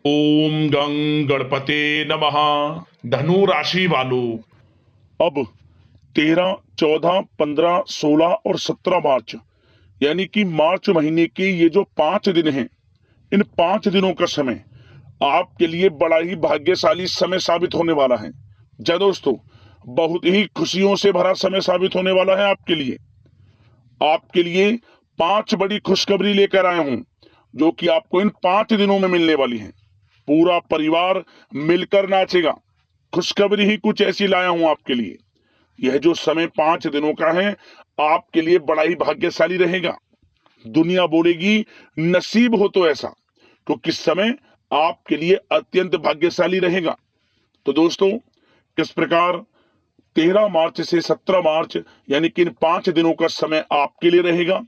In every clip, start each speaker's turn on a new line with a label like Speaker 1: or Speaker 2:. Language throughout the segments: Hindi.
Speaker 1: ओम गं गणपते नमः। धनु राशि वालों, अब 13, 14, 15, 16 और 17 मार्च यानी कि मार्च महीने के ये जो 5 दिन हैं, इन 5 दिनों का समय आपके लिए बड़ा ही भाग्यशाली समय साबित होने वाला है। जय दोस्तों, बहुत ही खुशियों से भरा समय साबित होने वाला है आपके लिए। आपके लिए 5 बड़ी खुशखबरी लेकर आया हूं, जो कि आपको इन 5 दिनों में मिलने वाली है। पूरा परिवार मिलकर नाचेगा। खुशखबरी ही कुछ ऐसी लाया हूं आपके लिए। यह जो समय 5 दिनों का है, आपके लिए बड़ा ही भाग्यशाली रहेगा। दुनिया बोलेगी नसीब हो तो ऐसा, क्योंकि समय आपके लिए अत्यंत भाग्यशाली रहेगा। तो दोस्तों, किस प्रकार 13 मार्च से 17 मार्च यानी कि इन 5 दिनों का समय आपके लिए रहेगा,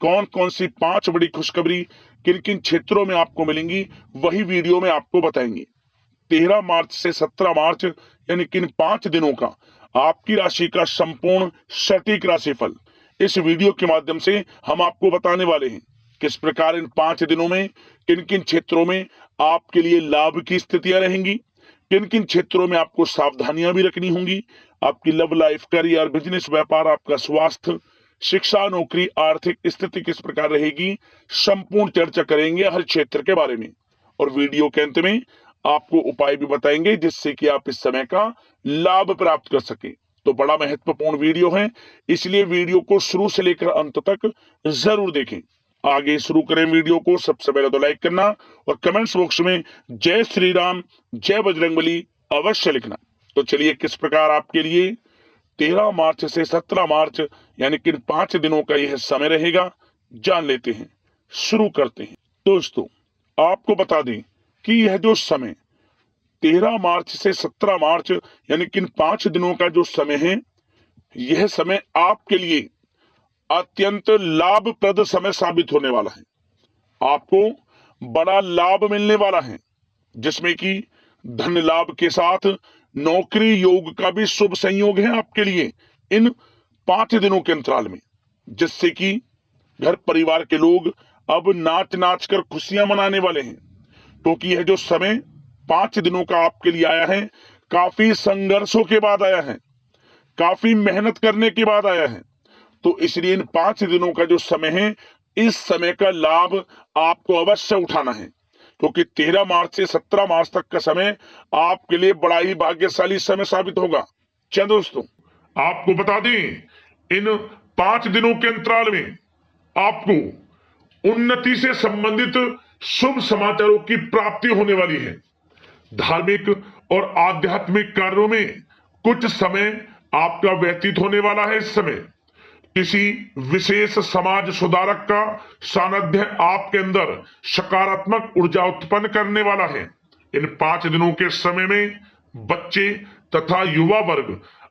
Speaker 1: कौन कौन सी 5 बड़ी खुशखबरी किन किन क्षेत्रों में आपको मिलेंगी, वही वीडियो में आपको बताएंगे। 13 मार्च से 17 मार्च यानी कि इन 5 दिनों का आपकी राशि का संपूर्ण सटीक राशिफल इस वीडियो के माध्यम से हम आपको बताने वाले हैं। किस प्रकार इन 5 दिनों में किन किन क्षेत्रों में आपके लिए लाभ की स्थितियां रहेंगी, किन किन क्षेत्रों में आपको सावधानियां भी रखनी होंगी। आपकी लव लाइफ, करियर, बिजनेस, व्यापार, आपका स्वास्थ्य, शिक्षा, नौकरी, आर्थिक स्थिति किस प्रकार रहेगी, संपूर्ण चर्चा करेंगे हर क्षेत्र के बारे में। और वीडियो के अंत में आपको उपाय भी बताएंगे, जिससे कि आप इस समय का लाभ प्राप्त कर सके। तो बड़ा महत्वपूर्ण वीडियो है, इसलिए वीडियो को शुरू से लेकर अंत तक जरूर देखें। आगे शुरू करें वीडियो को। सबसे पहले तो लाइक करना और कमेंट्स बॉक्स में जय श्री राम, जय बजरंगबली अवश्य लिखना। तो चलिए, किस प्रकार आपके लिए 13 मार्च से 17 मार्च यानी कि 5 दिनों का यह समय रहेगा, जान लेते हैं। शुरू करते हैं। दोस्तों, आपको बता दें कि यह जो समय 13 मार्च से 17 मार्च यानी कि इन 5 दिनों का जो समय है, यह समय आपके लिए अत्यंत लाभप्रद समय साबित होने वाला है। आपको बड़ा लाभ मिलने वाला है, जिसमें कि धन लाभ के साथ नौकरी योग का भी शुभ संयोग है आपके लिए इन 5 दिनों के अंतराल में, जिससे कि घर परिवार के लोग अब नाच नाच कर खुशियां मनाने वाले हैं। क्योंकि यह जो समय 5 दिनों का आपके लिए आया है, काफी संघर्षों के बाद आया है, काफी मेहनत करने के बाद आया है। तो इसलिए इन 5 दिनों का जो समय है, इस समय का लाभ आपको अवश्य उठाना है, क्योंकि 13 मार्च से 17 मार्च तक का समय आपके लिए बड़ा ही भाग्यशाली समय साबित होगा। चलिए दोस्तों, आपको बता दें, इन 5 दिनों के अंतराल में आपको उन्नति से संबंधित शुभ समाचारों की प्राप्ति होने वाली है। धार्मिक और आध्यात्मिक कार्यों में कुछ समय आपका व्यतीत होने वाला है। इस समय किसी विशेष समाज सुधारक का सानिध्य आपके अंदर सकारात्मक ऊर्जा उत्पन्न करने वाला है। इन 5 दिनों के समय में बच्चे तथा युवा वर्ग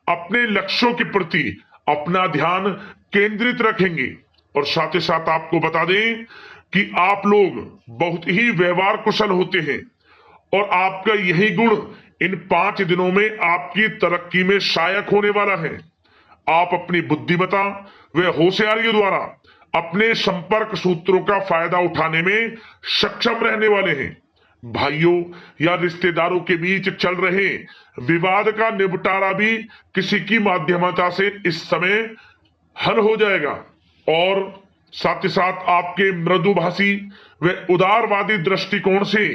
Speaker 1: अपने लक्ष्यों के प्रति अपना ध्यान केंद्रित रखेंगे। और साथ ही साथ आपको बता दें कि आप लोग बहुत ही व्यवहार कुशल होते हैं, और आपका यही गुण इन 5 दिनों में आपकी तरक्की में सहायक होने वाला है। आप अपनी बुद्धिमत्ता व होशियारी द्वारा अपने संपर्क सूत्रों का फायदा उठाने में सक्षम रहने वाले हैं। भाइयों या रिश्तेदारों के बीच चल रहे विवाद का निपटारा भी किसी की माध्यमता से इस समय हल हो जाएगा। और साथ ही साथ आपके मृदुभाषी व उदारवादी दृष्टिकोण से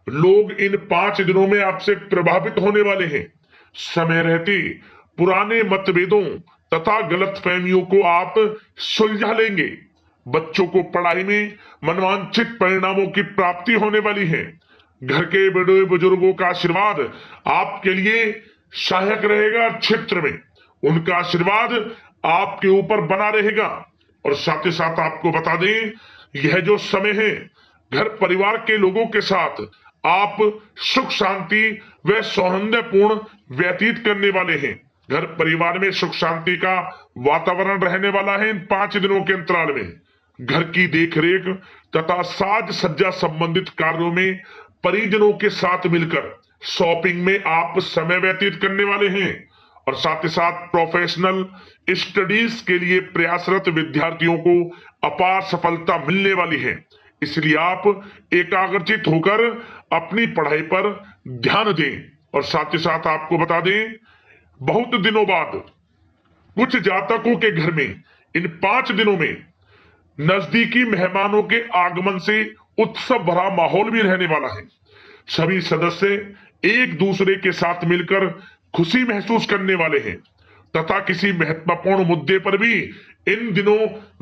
Speaker 1: लोग इन 5 दिनों में आपसे प्रभावित होने वाले हैं। समय रहते पुराने मतभेदों तथा गलतफहमियों को आप सुलझा लेंगे। बच्चों को पढ़ाई में मनवांछित परिणामों की प्राप्ति होने वाली है। घर के बड़े बुजुर्गों का आशीर्वाद आपके लिए सहायक रहेगा। क्षेत्र में उनका आशीर्वाद आपके ऊपर बना रहेगा। और साथ ही साथ आपको बता दें, यह जो समय है, घर परिवार के लोगों के साथ आप सुख शांति व सौहार्दपूर्ण व्यतीत करने वाले हैं। घर परिवार में सुख शांति का वातावरण रहने वाला है इन 5 दिनों के अंतराल में। घर की देखरेख तथा साज सज्जा संबंधित कार्यों में परिजनों के साथ मिलकर शॉपिंग में आप समय व्यतीत करने वाले हैं। और साथ ही साथ प्रोफेशनल स्टडीज के लिए प्रयासरत विद्यार्थियों को अपार सफलता मिलने वाली है। इसलिए आप एकाग्रचित होकर अपनी पढ़ाई पर ध्यान दें। और साथ ही साथ आपको बता दें, बहुत दिनों बाद कुछ जातकों के घर में इन 5 दिनों में नजदीकी मेहमानों के आगमन से उत्सव भरा माहौल भी रहने वाला है। सभी सदस्य एक दूसरे के साथ मिलकर खुशी महसूस करने वाले हैं तथा किसी महत्वपूर्ण मुद्दे पर भी इन दिनों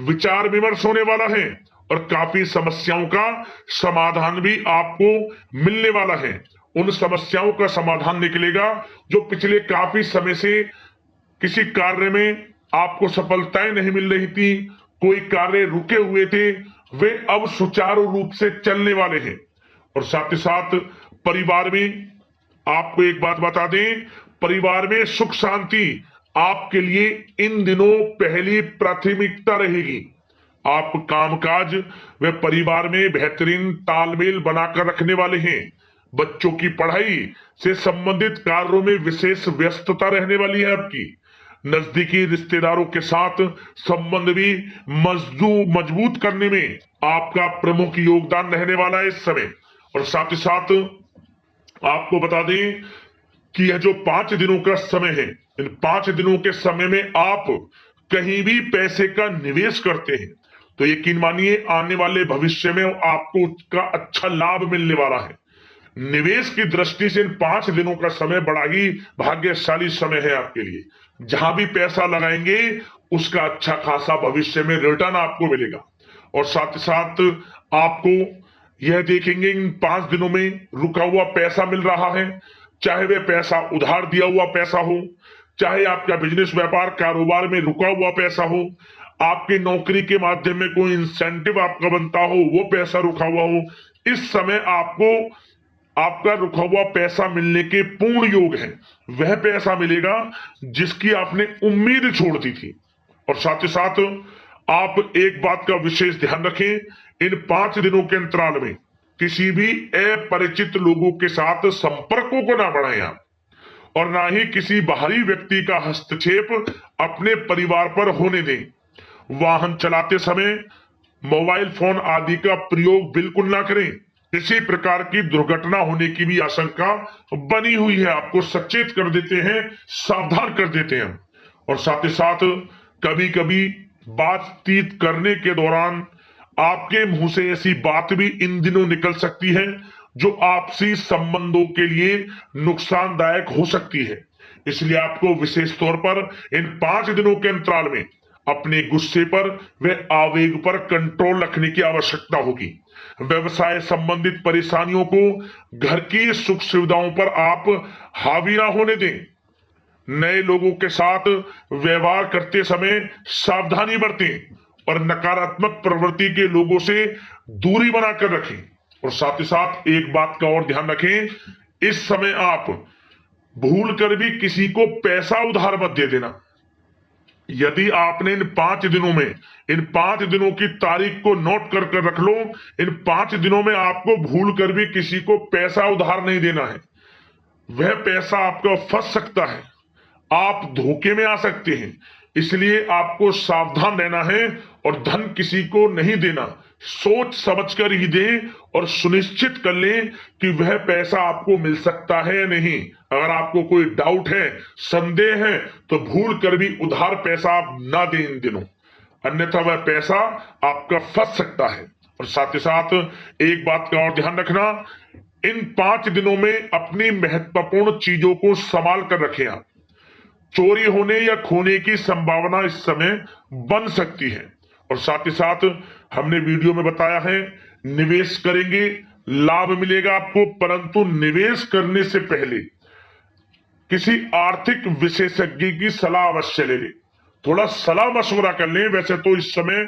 Speaker 1: विचार विमर्श होने वाला है और काफी समस्याओं का समाधान भी आपको मिलने वाला है। उन समस्याओं का समाधान निकलेगा जो पिछले काफी समय से किसी कार्य में आपको सफलताएं नहीं मिल रही थी, कोई कार्य रुके हुए थे, वे अब सुचारू रूप से चलने वाले हैं। और साथ ही साथ परिवार में आपको एक बात बता दें, परिवार में सुख शांति आपके लिए इन दिनों पहली प्राथमिकता रहेगी। आप कामकाज व परिवार में बेहतरीन तालमेल बनाकर रखने वाले हैं। बच्चों की पढ़ाई से संबंधित कार्यों में विशेष व्यस्तता रहने वाली है आपकी। नजदीकी रिश्तेदारों के साथ संबंध भी मजबूत करने में आपका प्रमुख योगदान रहने वाला है इस समय। और साथ ही साथ आपको बता दें कि यह जो 5 दिनों का समय है, इन 5 दिनों के समय में आप कहीं भी पैसे का निवेश करते हैं तो यकीन मानिए आने वाले भविष्य में आपको उसका अच्छा लाभ मिलने वाला है। निवेश की दृष्टि से इन 5 दिनों का समय बड़ा ही भाग्यशाली समय है आपके लिए। जहां भी पैसा लगाएंगे उसका अच्छा खासा भविष्य में रिटर्न आपको मिलेगा। और साथ ही साथ आपको यह देखेंगे इन 5 दिनों में रुका हुआ पैसा मिल रहा है, चाहे वह पैसा उधार दिया हुआ पैसा हो, चाहे आपका बिजनेस व्यापार कारोबार में रुका हुआ पैसा हो, आपकी नौकरी के माध्यम में कोई इंसेंटिव आपका बनता हो, वो पैसा रुका हुआ हो, इस समय आपको आपका रुका हुआ पैसा मिलने के पूर्ण योग है। वह पैसा मिलेगा जिसकी आपने उम्मीद छोड़ दी थी। और साथ ही साथ आप एक बात का विशेष ध्यान रखें, इन 5 दिनों के अंतराल में किसी भी अपरिचित लोगों के साथ संपर्कों को ना बढ़ाएं आप, और ना ही किसी बाहरी व्यक्ति का हस्तक्षेप अपने परिवार पर होने दें। वाहन चलाते समय मोबाइल फोन आदि का प्रयोग बिल्कुल ना करें। किसी प्रकार की दुर्घटना होने की भी आशंका बनी हुई है, आपको सचेत कर देते हैं, सावधान कर देते हैं। और साथ ही साथ कभी कभी बातचीत करने के दौरान आपके मुंह से ऐसी बात भी इन दिनों निकल सकती है जो आपसी संबंधों के लिए नुकसानदायक हो सकती है। इसलिए आपको विशेष तौर पर इन 5 दिनों के अंतराल में अपने गुस्से पर व आवेग पर कंट्रोल रखने की आवश्यकता होगी। व्यवसाय संबंधित परेशानियों को घर की सुख सुविधाओं पर आप हावी ना होने दें। नए लोगों के साथ व्यवहार करते समय सावधानी बरतें और नकारात्मक प्रवृत्ति के लोगों से दूरी बनाकर रखें। और साथ ही साथ एक बात का और ध्यान रखें, इस समय आप भूल कर भी किसी को पैसा उधार मत दे देना। यदि आपने इन 5 दिनों में इन 5 दिनों की तारीख को नोट कर कर रख लो, इन 5 दिनों में आपको भूल कर भी किसी को पैसा उधार नहीं देना है। वह पैसा आपका फंस सकता है, आप धोखे में आ सकते हैं। इसलिए आपको सावधान रहना है और धन किसी को नहीं देना। सोच समझकर ही दें और सुनिश्चित कर लें कि वह पैसा आपको मिल सकता है या नहीं। अगर आपको कोई डाउट है, संदेह है, तो भूल कर भी उधार पैसा आप ना दें इन दिनों, अन्यथा वह पैसा आपका फंस सकता है। और साथ ही साथ एक बात का और ध्यान रखना, इन 5 दिनों में अपनी महत्वपूर्ण चीजों को संभाल कर रखें आप। चोरी होने या खोने की संभावना इस समय बन सकती है। और साथ ही साथ हमने वीडियो में बताया है, निवेश करेंगे लाभ मिलेगा आपको, परंतु निवेश करने से पहले किसी आर्थिक विशेषज्ञ की सलाह अवश्य ले लें, थोड़ा सलाह मशवरा कर लें। वैसे तो इस समय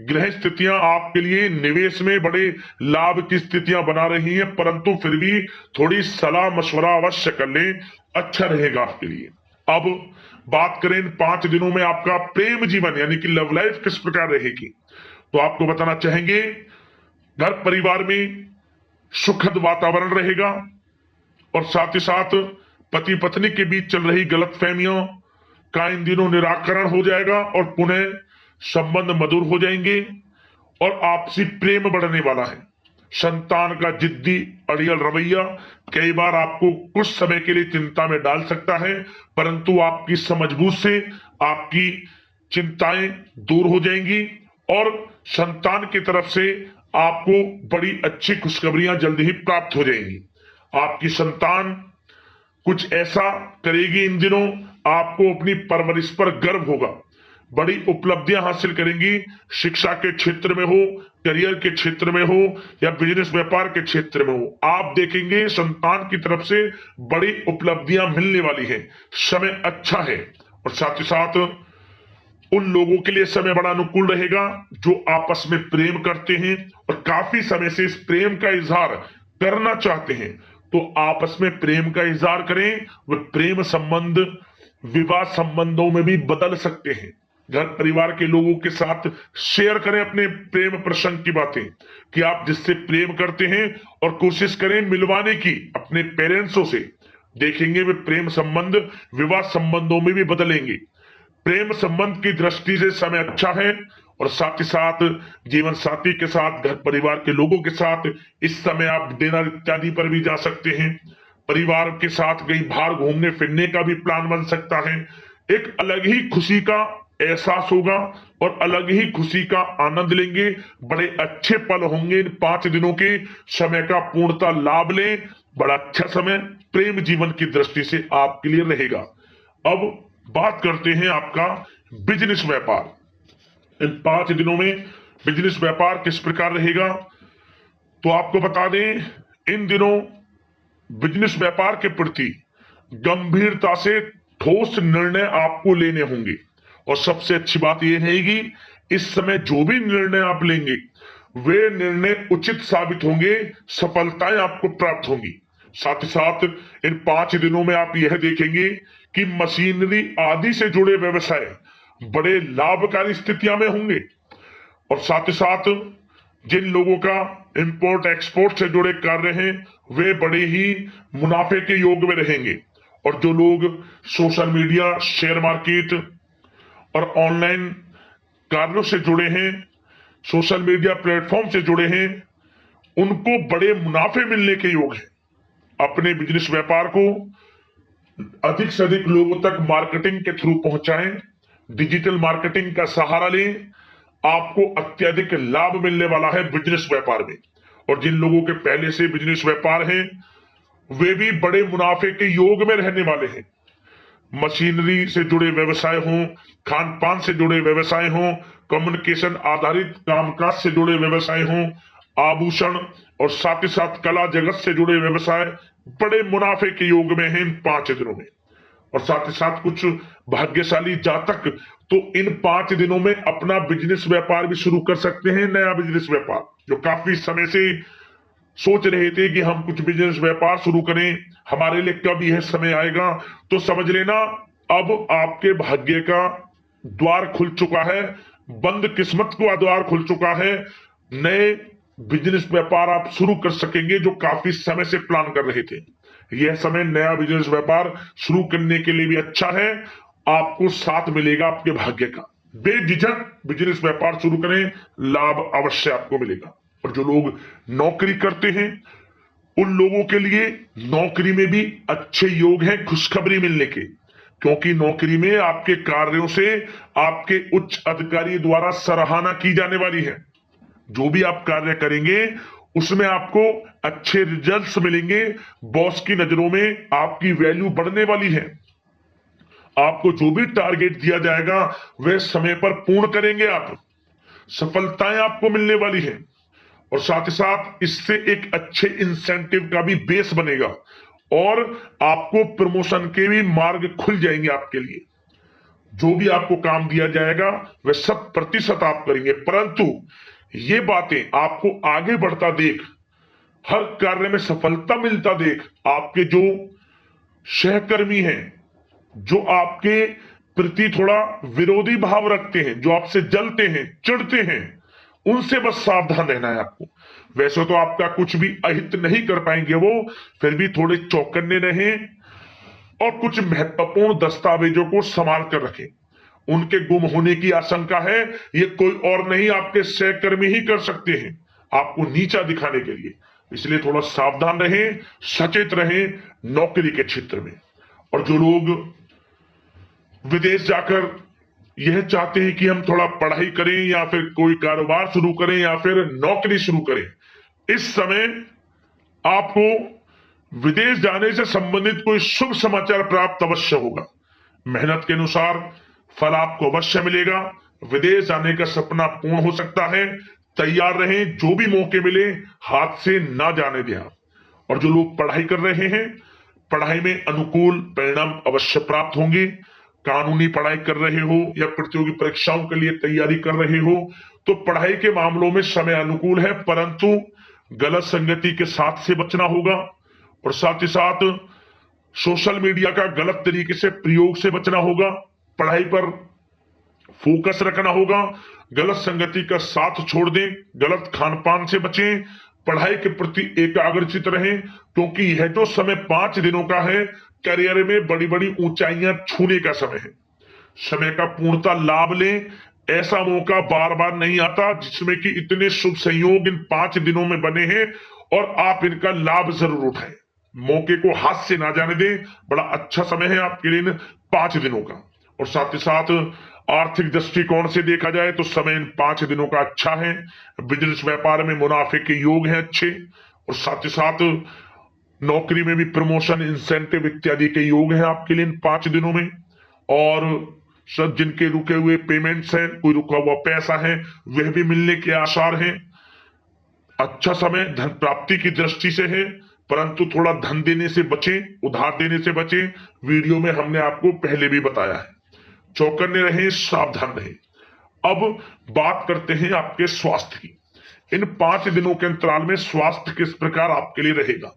Speaker 1: ग्रह स्थितियां आपके लिए निवेश में बड़े लाभ की स्थितियां बना रही हैं, परंतु फिर भी थोड़ी सलाह मशवरा अवश्य कर लें, अच्छा रहेगा आपके लिए। अब बात करें इन 5 दिनों में आपका प्रेम जीवन यानी कि लव लाइफ किस प्रकार रहेगी, तो आपको बताना चाहेंगे, घर परिवार में सुखद वातावरण रहेगा और साथ ही साथ पति पत्नी के बीच चल रही गलतफहमियों का इन दिनों निराकरण हो जाएगा और पुनः संबंध मधुर हो जाएंगे। और आपसी प्रेम बढ़ने वाला है। संतान का जिद्दी अड़ियल रवैया कई बार आपको कुछ समय के लिए चिंता में डाल सकता है, परंतु आपकी समझबूझ से आपकी चिंताएं दूर हो जाएंगी और संतान की तरफ से आपको बड़ी अच्छी खुशखबरियां जल्द ही प्राप्त हो जाएंगी। आपकी संतान कुछ ऐसा करेगी इन दिनों, आपको अपनी परवरिश पर गर्व होगा। बड़ी उपलब्धियां हासिल करेंगी, शिक्षा के क्षेत्र में हो, करियर के क्षेत्र में हो या बिजनेस व्यापार के क्षेत्र में हो, आप देखेंगे संतान की तरफ से बड़ी उपलब्धियां मिलने वाली है। समय अच्छा है और साथ ही साथ उन लोगों के लिए समय बड़ा अनुकूल रहेगा जो आपस में प्रेम करते हैं और काफी समय से इस प्रेम का इजहार करना चाहते हैं, तो आपस में प्रेम का इजहार करें। वे प्रेम संबंध विवाह संबंधों में भी बदल सकते हैं। घर परिवार के लोगों के साथ शेयर करें अपने प्रेम प्रसंग की बातें कि आप जिससे प्रेम करते हैं और कोशिश करें मिलवाने की अपने पेरेंट्सों से। देखेंगे वे प्रेम संबंध विवाह संबंधों में भी बदलेंगे। प्रेम संबंध की दृष्टि से समय अच्छा है और साथ ही साथ जीवन साथी के साथ घर परिवार के लोगों के साथ इस समय आप डिनर इत्यादि पर भी जा सकते हैं। परिवार के साथ कहीं बाहर घूमने फिरने का भी प्लान बन सकता है। एक अलग ही खुशी का एहसास होगा और अलग ही खुशी का आनंद लेंगे। बड़े अच्छे पल होंगे इन 5 दिनों के, समय का पूर्णता लाभ लें। बड़ा अच्छा समय प्रेम जीवन की दृष्टि से आपके लिए रहेगा। अब बात करते हैं आपका बिजनेस व्यापार। इन 5 दिनों में बिजनेस व्यापार किस प्रकार रहेगा, तो आपको बता दें इन दिनों बिजनेस व्यापार के प्रति गंभीरता से ठोस निर्णय आपको लेने होंगे। और सबसे अच्छी बात यह रहेगी इस समय जो भी निर्णय आप लेंगे वे निर्णय उचित साबित होंगे, सफलताएं आपको प्राप्त होंगी। साथ ही साथ इन 5 दिनों में आप यह देखेंगे कि मशीनरी आदि से जुड़े व्यवसाय बड़े लाभकारी स्थितियां में होंगे। और साथ ही साथ जिन लोगों का इंपोर्ट एक्सपोर्ट से जुड़े कार्य हैं वे बड़े ही मुनाफे के योग में रहेंगे। और जो लोग सोशल मीडिया, शेयर मार्केट और ऑनलाइन कार्यों से जुड़े हैं, सोशल मीडिया प्लेटफॉर्म से जुड़े हैं, उनको बड़े मुनाफे मिलने के योग है। अपने बिजनेस व्यापार को अधिक से अधिक लोगों तक मार्केटिंग के थ्रू पहुंचाएं, डिजिटल मार्केटिंग का सहारा लें। आपको अत्यधिक लाभ मिलने वाला है बिजनेस व्यापार में। और जिन लोगों के पहले से बिजनेस व्यापार है वे भी बड़े मुनाफे के योग में रहने वाले हैं। मशीनरी से जुड़े व्यवसाय हों, खान पान से जुड़े व्यवसाय हों, कम्युनिकेशन आधारित कामकाज से जुड़े व्यवसाय हों, आभूषण और साथ ही साथ कला जगत से जुड़े व्यवसाय बड़े मुनाफे के योग में हैं इन 5 दिनों में। और साथ ही साथ कुछ भाग्यशाली जातक तो इन 5 दिनों में अपना बिजनेस व्यापार भी शुरू कर सकते हैं। नया बिजनेस व्यापार जो काफी समय से सोच रहे थे कि हम कुछ बिजनेस व्यापार शुरू करें, हमारे लिए कब यह समय आएगा, तो समझ लेना अब आपके भाग्य का द्वार खुल चुका है, बंद किस्मत का द्वार खुल चुका है। नए बिजनेस व्यापार आप शुरू कर सकेंगे जो काफी समय से प्लान कर रहे थे। यह समय नया बिजनेस व्यापार शुरू करने के लिए भी अच्छा है, आपको साथ मिलेगा आपके भाग्य का। बेझिझक बिजनेस व्यापार शुरू करें, लाभ अवश्य आपको मिलेगा। और जो लोग नौकरी करते हैं उन लोगों के लिए नौकरी में भी अच्छे योग हैं खुशखबरी मिलने के, क्योंकि नौकरी में आपके कार्यों से आपके उच्च अधिकारी द्वारा सराहना की जाने वाली है। जो भी आप कार्य करेंगे उसमें आपको अच्छे रिजल्ट्स मिलेंगे। बॉस की नजरों में आपकी वैल्यू बढ़ने वाली है। आपको जो भी टारगेट दिया जाएगा वह समय पर पूर्ण करेंगे आप, सफलताएं आपको मिलने वाली है। और साथ ही साथ इससे एक अच्छे इंसेंटिव का भी बेस बनेगा और आपको प्रमोशन के भी मार्ग खुल जाएंगे आपके लिए। जो भी आपको काम दिया जाएगा वह 100% आप करेंगे, परंतु ये बातें आपको आगे बढ़ता देख, हर कार्य में सफलता मिलता देख, आपके जो सहकर्मी हैं, जो आपके प्रति थोड़ा विरोधी भाव रखते हैं, जो आपसे जलते हैं, चिढ़ते हैं, उनसे बस सावधान रहना है आपको। वैसे तो आपका कुछ भी अहित नहीं कर पाएंगे वो, फिर भी थोड़े चौकन्ने रहें और कुछ महत्वपूर्ण दस्तावेजों को संभाल कर रखें। उनके गुम होने की आशंका है। ये कोई और नहीं, आपके सहकर्मी ही कर सकते हैं आपको नीचा दिखाने के लिए। इसलिए थोड़ा सावधान रहें, सचेत रहें नौकरी के क्षेत्र में। और जो लोग विदेश जाकर यह चाहते हैं कि हम थोड़ा पढ़ाई करें या फिर कोई कारोबार शुरू करें या फिर नौकरी शुरू करें, इस समय आपको विदेश जाने से संबंधित कोई शुभ समाचार प्राप्त अवश्य होगा। मेहनत के अनुसार फल आपको अवश्य मिलेगा। विदेश जाने का सपना पूर्ण हो सकता है। तैयार रहें, जो भी मौके मिले हाथ से ना जाने दें आप। और जो लोग पढ़ाई कर रहे हैं, पढ़ाई में अनुकूल परिणाम अवश्य प्राप्त होंगे। कानूनी पढ़ाई कर रहे हो या प्रतियोगी परीक्षाओं के लिए तैयारी कर रहे हो तो पढ़ाई के मामलों में समय अनुकूल है, परंतु गलत संगति के साथ से बचना होगा। और साथ ही साथ सोशल मीडिया का गलत तरीके से प्रयोग से बचना होगा। पढ़ाई पर फोकस रखना होगा। गलत संगति का साथ छोड़ दें, गलत खान पान से बचें, पढ़ाई के प्रति एकाग्रचित रहें, क्योंकि यह जो समय 5 दिनों का है, करियर में बड़ी बड़ी ऊंचाइयां छूने का समय है। समय का पूर्णता लाभ लें। ऐसा मौका बार बार नहीं आता जिसमें कि इतने शुभ संयोग इन 5 दिनों में बने हैं और आप इनका लाभ जरूर उठाएं। मौके को हाथ से ना जाने दें। बड़ा अच्छा समय है आपके लिए इन 5 दिनों का। और साथ ही साथ आर्थिक दृष्टिकोण से देखा जाए तो समय इन 5 दिनों का अच्छा है। बिजनेस व्यापार में मुनाफे के योग हैं अच्छे। और साथ ही साथ नौकरी में भी प्रमोशन, इंसेंटिव इत्यादि के योग हैं आपके लिए इन 5 दिनों में। और सब जिनके रुके हुए पेमेंट्स हैं, कोई रुका हुआ पैसा है, वह भी मिलने के आसार हैं। अच्छा समय धन प्राप्ति की दृष्टि से है, परंतु थोड़ा धन देने से बचें, उधार देने से बचें। वीडियो में हमने आपको पहले भी बताया है। चौकन्ने रहें, सावधान रहें। अब बात करते हैं आपके स्वास्थ्य की। इन 5 दिनों के अंतराल में स्वास्थ्य किस प्रकार आपके लिए रहेगा,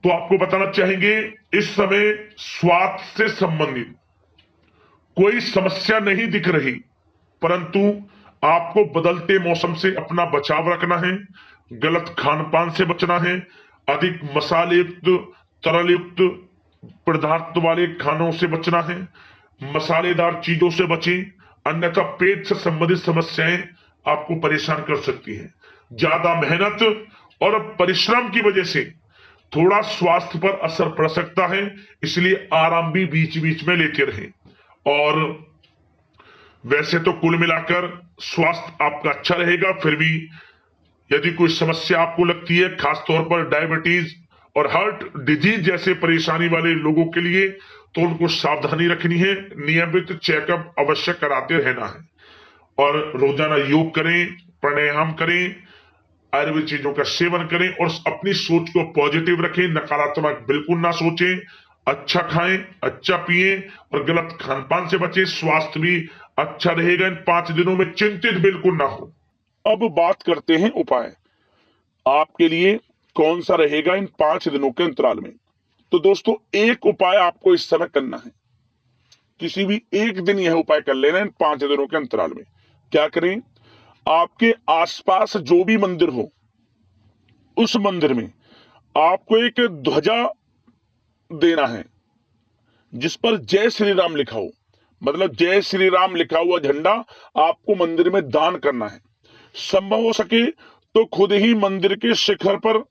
Speaker 1: तो आपको बताना चाहेंगे इस समय स्वास्थ्य से संबंधित कोई समस्या नहीं दिख रही, परंतु आपको बदलते मौसम से अपना बचाव रखना है। गलत खान पान से बचना है। अधिक मसाले युक्त, तरल युक्त पदार्थ वाले खानों से बचना है। मसालेदार चीजों से बचें, अन्यथा पेट से संबंधित समस्याएं आपको परेशान कर सकती हैं। ज्यादा मेहनत और परिश्रम की वजह से थोड़ा स्वास्थ्य पर असर पड़ सकता है, इसलिए आराम भी बीच बीच में लेते रहें। और वैसे तो कुल मिलाकर स्वास्थ्य आपका अच्छा रहेगा। फिर भी यदि कोई समस्या आपको लगती है, खासतौर पर डायबिटीज और हार्ट डिजीज जैसे परेशानी वाले लोगों के लिए, तो उनको सावधानी रखनी है। नियमित चेकअप अवश्य कराते रहना है। और रोजाना योग करें, प्राणायाम करें, आयुर्वेद चीजों का सेवन करें और अपनी सोच को पॉजिटिव रखें। नकारात्मक बिल्कुल ना सोचें। अच्छा खाएं, अच्छा पिएं और गलत खान पान से बचें। स्वास्थ्य भी अच्छा रहेगा इन 5 दिनों में, चिंतित बिल्कुल ना हो। अब बात करते हैं उपाय। आपके लिए कौन सा रहेगा इन 5 दिनों के अंतराल में। तो दोस्तों, एक उपाय आपको इस समय करना है। किसी भी एक दिन यह उपाय कर लेना इन 5 दिनों के अंतराल में। क्या करें, आपके आसपास जो भी मंदिर हो, उस मंदिर में आपको एक ध्वजा देना है जिस पर जय श्री राम लिखा हो। मतलब जय श्री राम लिखा हुआ झंडा आपको मंदिर में दान करना है। संभव हो सके तो खुद ही मंदिर के शिखर पर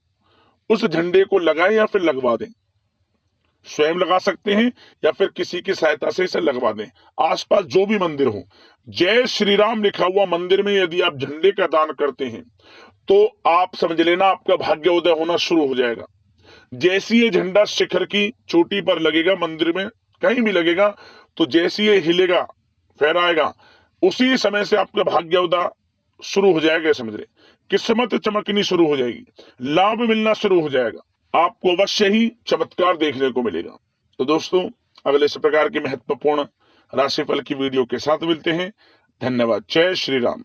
Speaker 1: उस झंडे को लगाएं या फिर लगवा दें। स्वयं लगा सकते हैं या फिर किसी की सहायता से इसे लगवा दें। आसपास जो भी मंदिर हो, जय श्री राम लिखा हुआ मंदिर में यदि आप झंडे का दान करते हैं तो आप समझ लेना आपका भाग्योदय होना शुरू हो जाएगा। जैसी ये झंडा शिखर की चोटी पर लगेगा, मंदिर में कहीं भी लगेगा, तो जैसी ये हिलेगा, फहराएगा, उसी समय से आपका भाग्योदय शुरू हो जाएगा। समझ रहे, किस्मत चमकनी शुरू हो जाएगी, लाभ मिलना शुरू हो जाएगा। आपको अवश्य ही चमत्कार देखने को मिलेगा। तो दोस्तों, अगले इस प्रकार की महत्वपूर्ण राशिफल की वीडियो के साथ मिलते हैं। धन्यवाद। जय श्री राम।